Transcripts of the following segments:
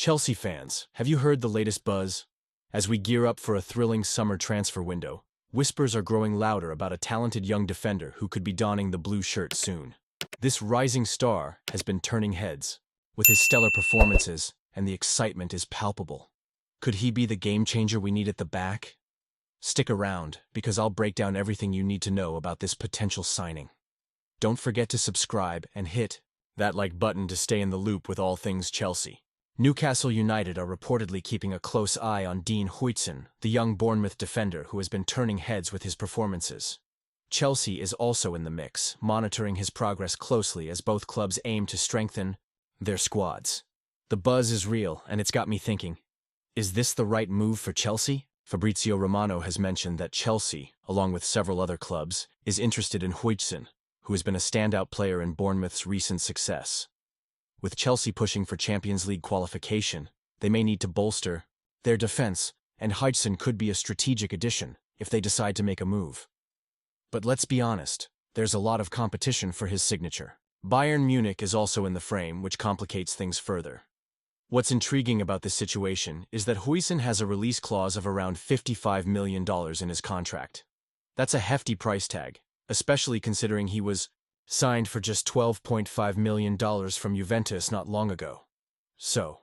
Chelsea fans, have you heard the latest buzz? As we gear up for a thrilling summer transfer window, whispers are growing louder about a talented young defender who could be donning the blue shirt soon. This rising star has been turning heads. With his stellar performances, and the excitement is palpable. Could he be the game changer we need at the back? Stick around, because I'll break down everything you need to know about this potential signing. Don't forget to subscribe and hit that like button to stay in the loop with all things Chelsea. Newcastle United are reportedly keeping a close eye on Huijsen, the young Bournemouth defender who has been turning heads with his performances. Chelsea is also in the mix, monitoring his progress closely as both clubs aim to strengthen their squads. The buzz is real, and it's got me thinking, is this the right move for Chelsea? Fabrizio Romano has mentioned that Chelsea, along with several other clubs, is interested in Huijsen, who has been a standout player in Bournemouth's recent success. With Chelsea pushing for Champions League qualification, they may need to bolster their defense, and Huijsen could be a strategic addition if they decide to make a move. But let's be honest, there's a lot of competition for his signature. Bayern Munich is also in the frame, which complicates things further. What's intriguing about this situation is that Huijsen has a release clause of around $55 million in his contract. That's a hefty price tag, especially considering he was signed for just $12.5 million from Juventus not long ago. So,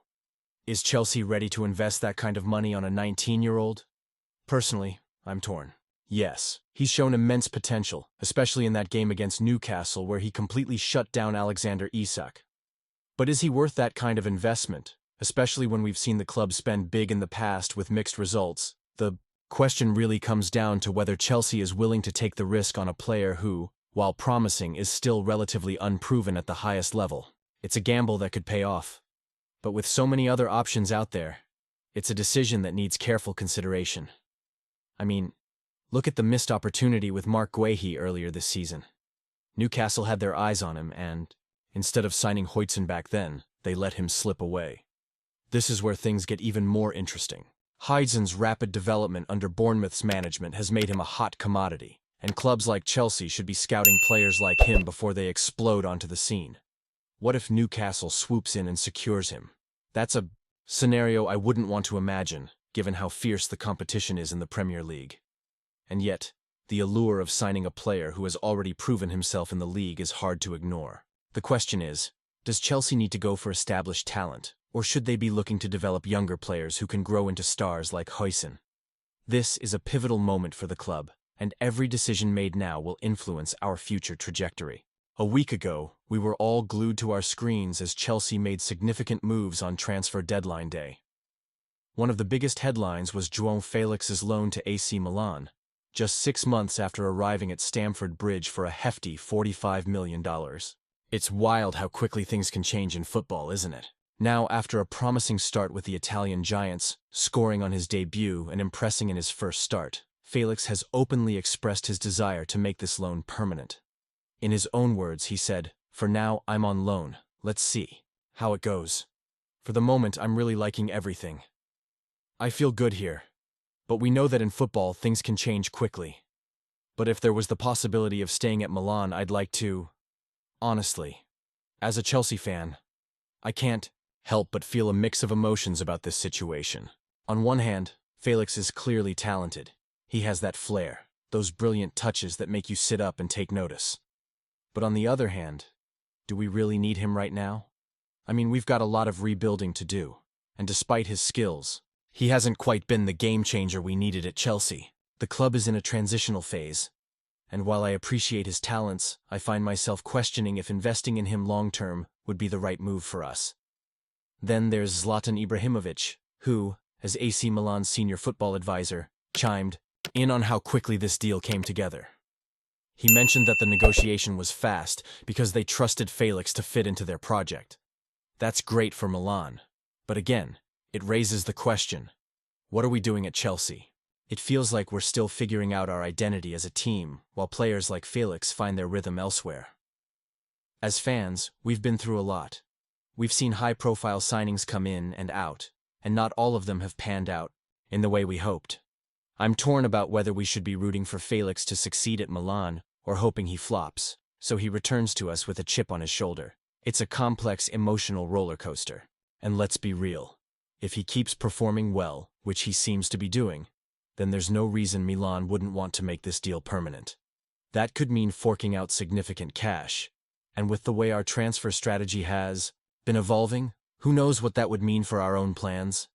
is Chelsea ready to invest that kind of money on a 19-year-old? Personally, I'm torn. Yes, he's shown immense potential, especially in that game against Newcastle where he completely shut down Alexander Isak. But is he worth that kind of investment, especially when we've seen the club spend big in the past with mixed results? The question really comes down to whether Chelsea is willing to take the risk on a player who, while promising, is still relatively unproven at the highest level. It's a gamble that could pay off. But with so many other options out there, it's a decision that needs careful consideration. I mean, look at the missed opportunity with Marc Guéhi earlier this season. Newcastle had their eyes on him and, instead of signing Huijsen back then, they let him slip away. This is where things get even more interesting. Huijsen's rapid development under Bournemouth's management has made him a hot commodity, and clubs like Chelsea should be scouting players like him before they explode onto the scene. What if Newcastle swoops in and secures him? That's a scenario I wouldn't want to imagine, given how fierce the competition is in the Premier League. And yet, the allure of signing a player who has already proven himself in the league is hard to ignore. The question is, does Chelsea need to go for established talent, or should they be looking to develop younger players who can grow into stars like Huijsen? This is a pivotal moment for the club, and every decision made now will influence our future trajectory. A week ago, we were all glued to our screens as Chelsea made significant moves on transfer deadline day. One of the biggest headlines was Joao Felix's loan to AC Milan, just 6 months after arriving at Stamford Bridge for a hefty $45 million. It's wild how quickly things can change in football, isn't it? Now, after a promising start with the Italian Giants, scoring on his debut and impressing in his first start, Felix has openly expressed his desire to make this loan permanent. In his own words, he said, "For now, I'm on loan. Let's see how it goes. For the moment, I'm really liking everything. I feel good here. But we know that in football, things can change quickly. But if there was the possibility of staying at Milan, I'd like to. Honestly, as a Chelsea fan, I can't help but feel a mix of emotions about this situation. On one hand, Felix is clearly talented. He has that flair, those brilliant touches that make you sit up and take notice. But on the other hand, do we really need him right now? I mean, we've got a lot of rebuilding to do, and despite his skills, he hasn't quite been the game changer we needed at Chelsea. The club is in a transitional phase, and while I appreciate his talents, I find myself questioning if investing in him long-term would be the right move for us. Then there's Zlatan Ibrahimovic, who, as AC Milan's senior football advisor, chimed in on how quickly this deal came together. He mentioned that the negotiation was fast because they trusted Felix to fit into their project. That's great for Milan. But again, it raises the question, what are we doing at Chelsea? It feels like we're still figuring out our identity as a team, while players like Felix find their rhythm elsewhere. As fans, we've been through a lot. We've seen high-profile signings come in and out, and not all of them have panned out in the way we hoped. I'm torn about whether we should be rooting for Felix to succeed at Milan or hoping he flops, so he returns to us with a chip on his shoulder. It's a complex emotional roller coaster. And let's be real, If he keeps performing well, which he seems to be doing, then there's no reason Milan wouldn't want to make this deal permanent. That could mean forking out significant cash, and with the way our transfer strategy has been evolving, who knows what that would mean for our own plans?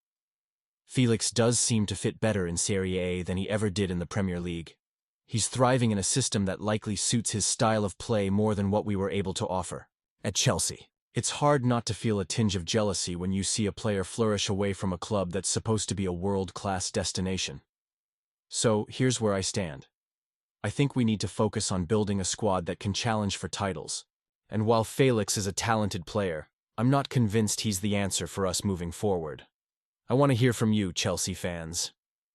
Felix does seem to fit better in Serie A than he ever did in the Premier League. He's thriving in a system that likely suits his style of play more than what we were able to offer at Chelsea. It's hard not to feel a tinge of jealousy when you see a player flourish away from a club that's supposed to be a world-class destination. So, here's where I stand. I think we need to focus on building a squad that can challenge for titles. And while Felix is a talented player, I'm not convinced he's the answer for us moving forward. I want to hear from you, Chelsea fans.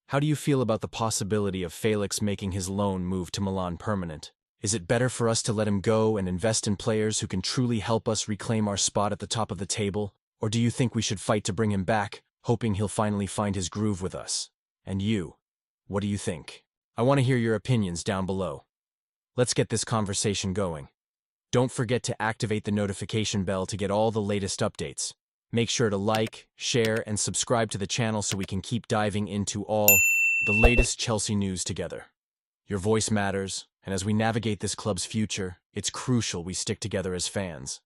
How do you feel about the possibility of Felix making his loan move to Milan permanent? Is it better for us to let him go and invest in players who can truly help us reclaim our spot at the top of the table? Or do you think we should fight to bring him back, hoping he'll finally find his groove with us? And you, what do you think? I want to hear your opinions down below. Let's get this conversation going. Don't forget to activate the notification bell to get all the latest updates. Make sure to like, share, and subscribe to the channel so we can keep diving into all the latest Chelsea news together. Your voice matters, and as we navigate this club's future, it's crucial we stick together as fans.